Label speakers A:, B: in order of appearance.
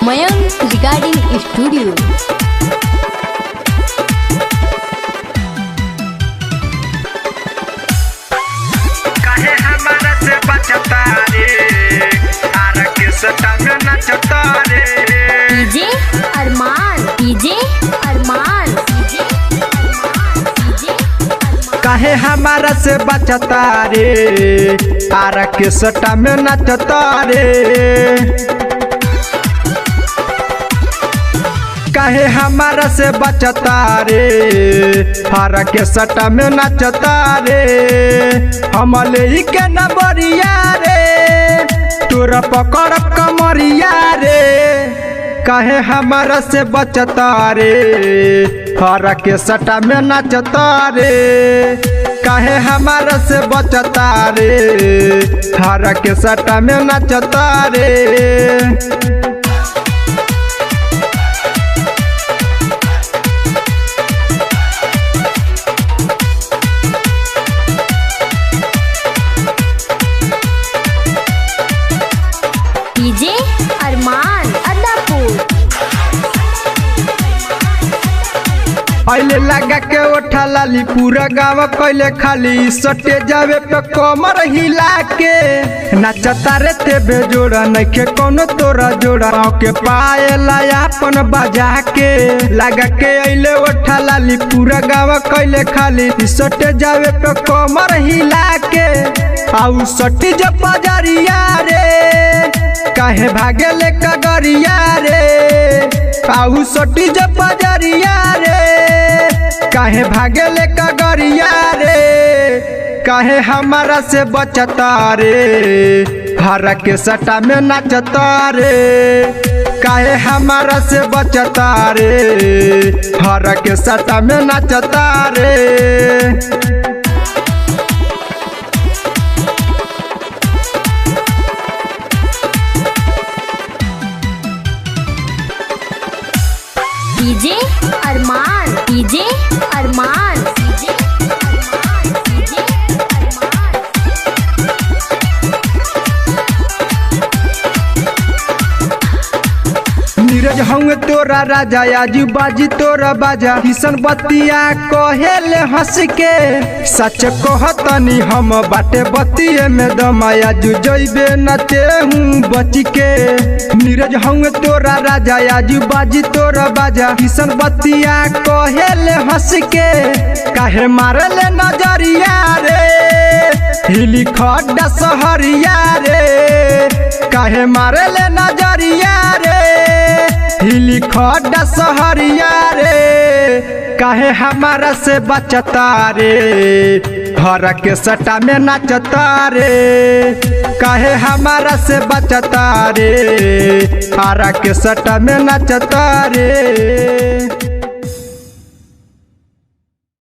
A: Mayank recording studio.
B: काहे हमारा से बचता रे आरा के सटा में नचता रे
A: डीजे अरमान डीजे अरमान डीजे
B: काहे हमारा से बचता रे आरा के सटा में नचता रे काहे हमारा से बचता रे आरा के सटा में नचता रे हम ले के नबरिया रे तोरा पकड़ कमरिया रे काहे हमारा से बचता रे आरा के सटा में नचता रे काहे हमारा से बचता रे आरा के सटा में नचता रे
A: डीजे अरमान अदापुर
B: पहले लगा के उठा लाली पूरा गाँव कैले खाली सटे जावे पे कमर हिला के नचता रे ते बेजोड़ा नइखे कोनो तोरा जोड़ा के पाएला अपन बजा के लगा के अइले उठा लाली पूरा गाँव कैले खाली सटे जावे पे कमर हिला के आउ सटी जब बाजारिया रे काहे भागे ले कगरिया रे आउ सटी जब बाजारिया रे काहे भागे ले कगरिया रे काहे हमारा से बचता रे हरा के सटा में नचता रे काहे हमारा से बचता रे हरा के सटा में नचता रे
A: डीजे अरमान डीजे अरमान डीजे अरमान डीजे अरमान
B: नीरज हूँ तोरा राजा आजू बाजी तोरा बाजा किशन बतिया कहेले हंस के सच कहतनी हम बाटे बतिये में दमाया जू जइबे नते हूँ बच के नीरज हूँ तोरा राजा आजू बाजी तोरा बाजा किशन बतिया कहेले हंस के काहे मारले नजरिया रे हिली खड्डा सहरिया रे काहे मारले नजरिया रे हिली खड्डा सहरिया रे काहे हमारा से बचता रे हरा के सटा में नचता रे काहे हमारा से बचता रे हरा के सटा में नचता रे।